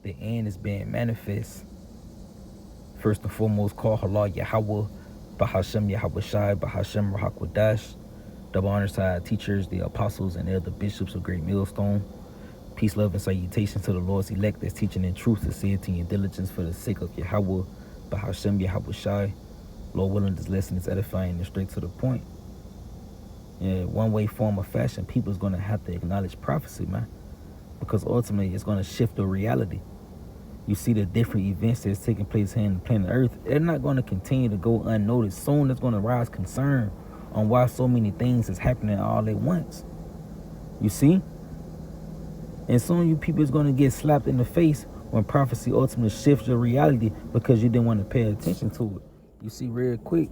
the end is being manifest. First and foremost, call Allah Yahweh, Bahashem Yahweh Shai, Bahashem Rahakwadash. Double honors to our teachers, the apostles, and elder bishops of Great Millstone. Peace, love, and salutations to the Lord's elect that's teaching in truth, sincerity, and diligence for the sake of Yahweh, Bahashem Yahweh Shai. Lord willing, this lesson is edifying and straight to the point. Yeah, one way, form, or fashion, people is going to have to acknowledge prophecy, man, because ultimately it's going to shift the reality. You see the different events that's taking place here in the planet Earth, they're not going to continue to go unnoticed. Soon there's going to rise concern on why so many things is happening all at once. You see? And soon you people is going to get slapped in the face when prophecy ultimately shifts your reality because you didn't want to pay attention to it. You see, real quick,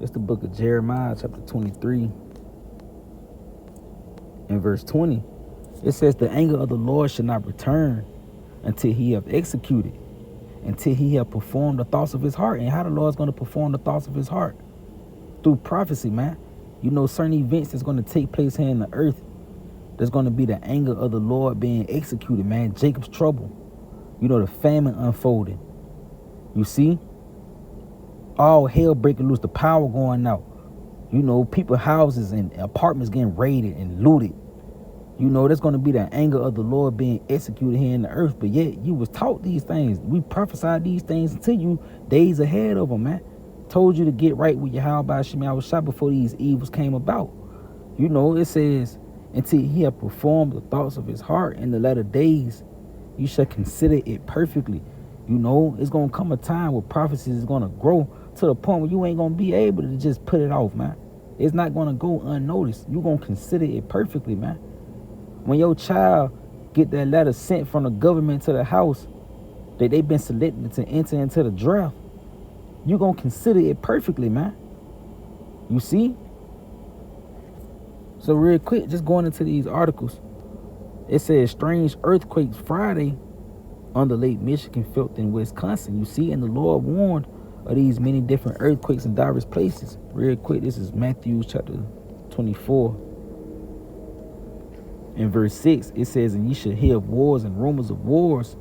it's the book of Jeremiah, chapter 23, and verse 20. It says, the anger of the Lord shall not return until he have executed, until he have performed the thoughts of his heart. And how the Lord's going to perform the thoughts of his heart? Through prophecy, man. You know, certain events that's going to take place here in the earth, there's going to be the anger of the Lord being executed, man. Jacob's trouble. You know, the famine unfolding. You see? All hell breaking loose, the power going out. You know, people's houses and apartments getting raided and looted. You know, there's going to be the anger of the Lord being executed here in the earth. But yet, you was taught these things. We prophesied these things to you days ahead of them, man. Told you to get right with Yahweh Shem Yahweh Shai before these evils came about. You know, it says, until he have performed the thoughts of his heart in the latter days, you shall consider it perfectly. You know, it's going to come a time where prophecy is going to grow to the point where you ain't going to be able to just put it off, man. It's not going to go unnoticed. You're going to consider it perfectly, man. When your child get that letter sent from the government to the house that they've been selected to enter into the draft, you're going to consider it perfectly, man. You see? So real quick, just going into these articles, it says strange earthquakes Friday on the Lake Michigan felt in Wisconsin. You see, and the Lord warned of these many different earthquakes in diverse places. Real quick, this is Matthew chapter 24. In verse 6, it says, and ye shall hear of wars and rumors of wars.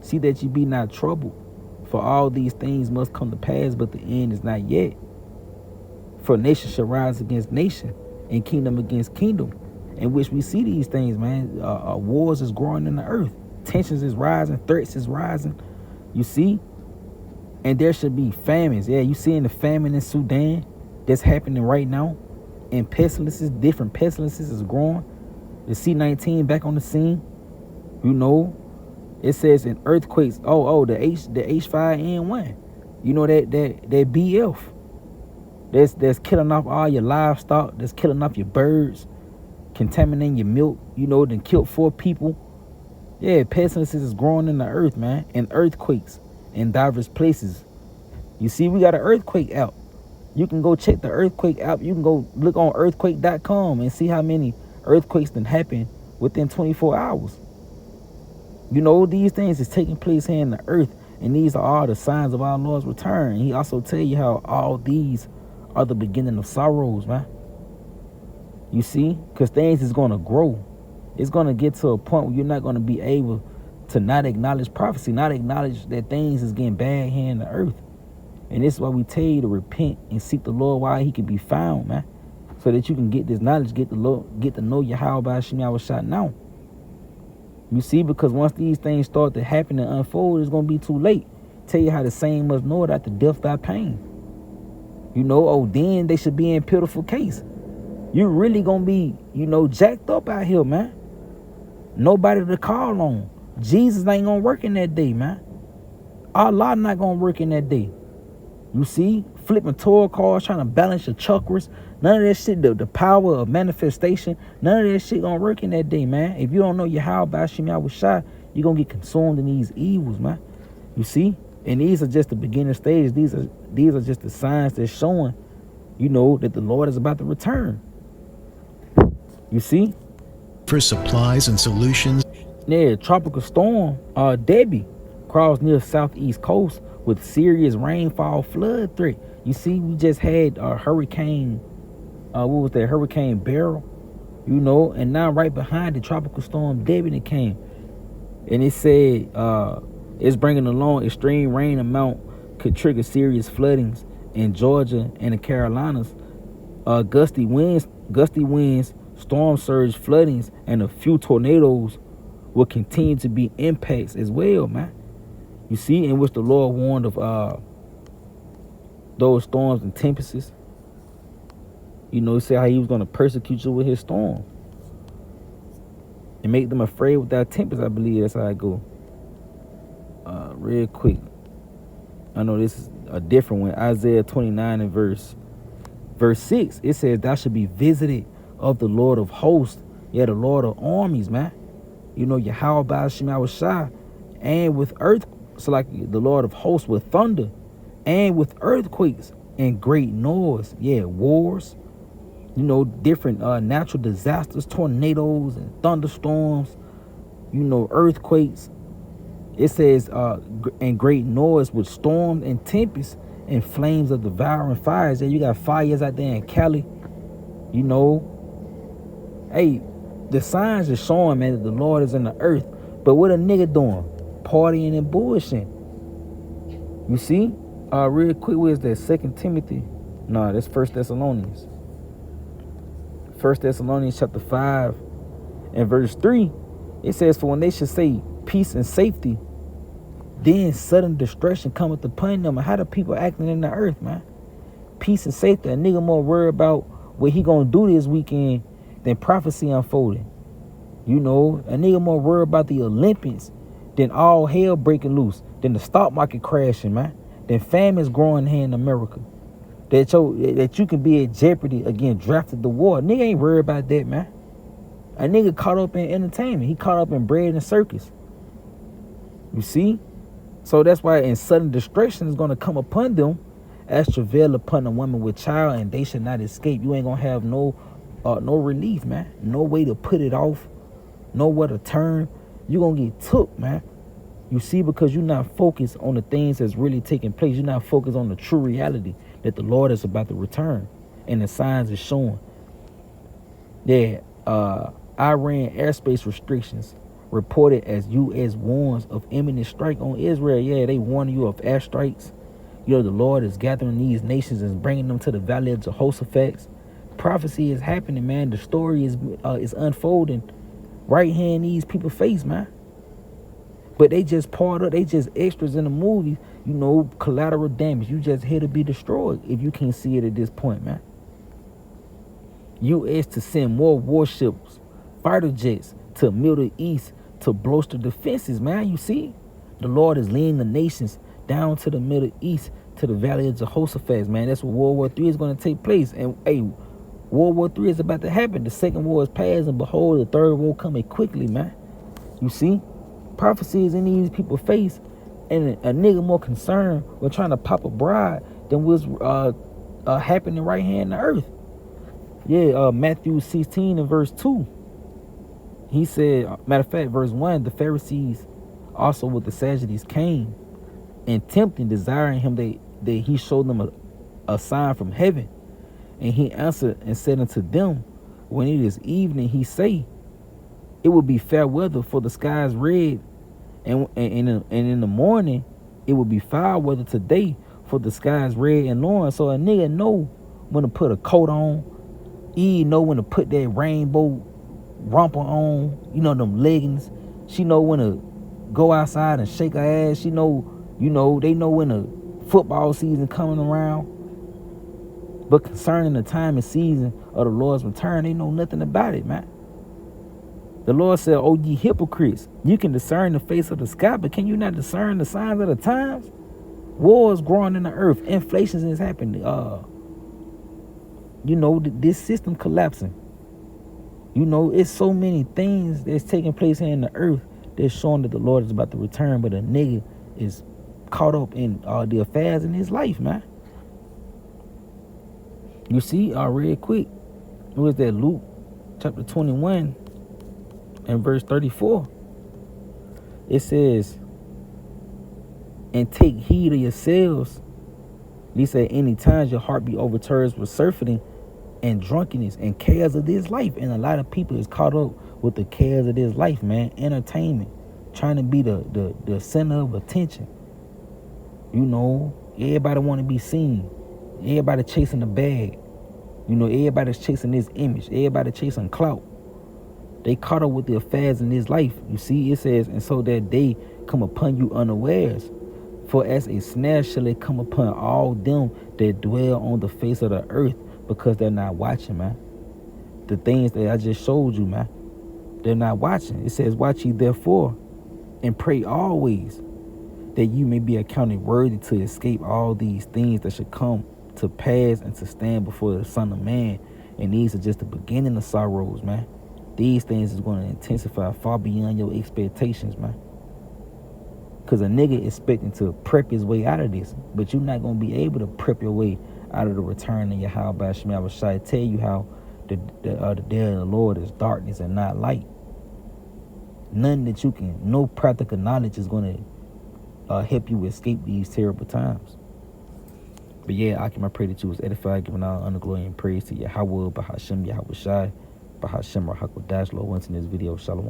See that ye be not troubled. For all these things must come to pass, but the end is not yet. For nation shall rise against nation, and kingdom against kingdom. In which we see these things, man. Wars is growing in the earth. Tensions is rising. Threats is rising. You see? And there should be famines. Yeah, you seeing the famine in Sudan that's happening right now. And pestilences, different pestilences is growing. The C-19 back on the scene. You know, it says in earthquakes. The H5N1. You know that BF. That's killing off all your livestock. That's killing off your birds, contaminating your milk. You know, then killed 4 people. Yeah, pestilences is growing in the earth, man, and earthquakes in diverse places. You see, we got an earthquake app. You can go check the earthquake app. You can go look on earthquake.com and see how many earthquakes that happen within 24 hours. You know, these things is taking place here in the earth, and these are all the signs of our Lord's return. He also tell you how all these are the beginning of sorrows, man. You see, because things is going to grow. It's going to get to a point where you're not going to be able to not acknowledge prophecy, not acknowledge that things is getting bad here in the earth. And this is why we tell you to repent and seek the Lord while he can be found, man. So that you can get this knowledge, get to know Yahweh Shem Yahweh Shai now. You see, because once these things start to happen and unfold, it's going to be too late. Tell you how the same must know it after death by pain. You know, then they should be in pitiful case. You really going to be, jacked up out here, man. Nobody to call on. Jesus ain't going to work in that day, man. Allah not going to work in that day. You see, flipping Torah cards, trying to balance your chakras. None of that shit, the power of manifestation, none of that shit gonna work in that day, man. If you don't know Yahweh Shem Yahweh Shai, you're gonna get consumed in these evils, man. You see? And these are just the beginning stages. These are just the signs that's showing, that the Lord is about to return. You see? For supplies and solutions. Yeah, tropical storm, Debbie, crossed near southeast coast with serious rainfall flood threat. You see, we just had a hurricane, Hurricane Beryl, and now right behind the tropical storm Debbie that came. And it said It's bringing along extreme rain amount could trigger serious floodings in Georgia and the Carolinas. Gusty winds, storm surge, floodings, and a few tornadoes will continue to be impacts as well, man. You see, in which the Lord warned of those storms and tempests. You know, he said how he was going to persecute you with his storm and make them afraid with that tempest. I believe that's how it go. Real quick, I know this is a different one. Isaiah 29 and verse 6. It says, "Thou should be visited of the Lord of hosts, yeah, the Lord of armies, man." You know, Yahweh Ba'al Shai, and with earth, so like the Lord of hosts with thunder, and with earthquakes and great noise, yeah, wars. You know, different natural disasters, tornadoes and thunderstorms. You know, earthquakes. It says, and great noise with storms and tempests and flames of devouring fires. Yeah, you got fires out there in Cali. You know, hey, the signs are showing, man, that the Lord is in the earth. But what a nigga doing? Partying and bullshitting. You see? Real quick, where's that? 2 Timothy? No, that's 1 Thessalonians. 1 Thessalonians chapter 5 and verse 3. It says, "For when they should say peace and safety, then sudden destruction cometh upon them." And how the people acting in the earth, man? Peace and safety. A nigga more worried about what he gonna do this weekend than prophecy unfolding. You know, a nigga more worried about the Olympics than all hell breaking loose, than the stock market crashing, man, than famines growing here in America. That you can be at jeopardy again, drafted to war. Nigga ain't worried about that, man. A nigga caught up in entertainment. He caught up in bread and circus. You see? So that's why in sudden destruction is going to come upon them as travail upon a woman with child, and they should not escape. You ain't going to have no relief, man. No way to put it off. Nowhere to turn. You're going to get took, man. You see, because you're not focused on the things that's really taking place. You're not focused on the true reality that the Lord is about to return. And the signs is showing. Yeah, Iran airspace restrictions reported as U.S. warns of imminent strike on Israel. Yeah, they warn you of airstrikes. You know, the Lord is gathering these nations and bringing them to the valley of Jehoshaphat. Prophecy is happening, man. The story is unfolding right here in these people's face, man. But they just part of, they just extras in the movie. You know, collateral damage. You just here to be destroyed if you can't see it at this point, man. U.S. to send more warships, fighter jets to Middle East to bolster defenses, man. You see, the Lord is leading the nations down to the Middle East, to the valley of Jehoshaphat, man. That's what World War III is going to take place. And hey, World War III is about to happen. The second war is past, and behold, the third war coming quickly, man. You see, prophecy is in these people's face, and a nigga more concerned with trying to pop a bride than what's happening right here in the earth. Yeah, Matthew 16 and verse 2. He said, matter of fact, verse 1, the Pharisees also with the Sadducees came and tempting, desiring him that he showed them a sign from heaven. And he answered and said unto them, when it is evening, he say, it will be fair weather, for the sky is red, and in the morning it will be foul weather today, for the sky is red and lowering. So a nigga know when to put a coat on. He know when to put that rainbow romper on, you know, them leggings. She know when to go outside and shake her ass. She know, you know, they know when the football season coming around. But concerning the time and season of the Lord's return, they know nothing about it, man. The Lord said, "O ye hypocrites, you can discern the face of the sky, but can you not discern the signs of the times? War is growing in the earth. Inflation is happening. You know, this system collapsing. You know, it's so many things that's taking place here in the earth that's showing that the Lord is about to return, but a nigga is caught up in the affairs in his life, man. You see, real quick, it was that Luke chapter 21 and verse 34. It says, and take heed of yourselves. He said, any times your heart be overturned with surfeiting and drunkenness and cares of this life. And a lot of people is caught up with the cares of this life, man. Entertainment, trying to be the center of attention. You know, everybody want to be seen. Everybody chasing the bag. You know, everybody's chasing this image. Everybody chasing clout. They caught up with the affairs in this life. You see, it says, and so that day come upon you unawares. For as a snare shall it come upon all them that dwell on the face of the earth, because they're not watching, man. The things that I just showed you, man, they're not watching. It says, watch ye therefore, and pray always, that you may be accounted worthy to escape all these things that should come to pass and to stand before the Son of Man. And these are just the beginning of sorrows, man. These things is going to intensify far beyond your expectations, man. Because a nigga expecting to prep his way out of this, but you're not going to be able to prep your way out of the return of Yahweh Shem Yahushua. Tell you how the day of the Lord is darkness and not light. Nothing that you can, no practical knowledge is going to help you escape these terrible times. But yeah, I pray that you was edified, giving all honor, glory, and praise to Yahweh, Bahashem, Yahushua, Bahashem, Rahakodash, Lord, once in this video. Shalom.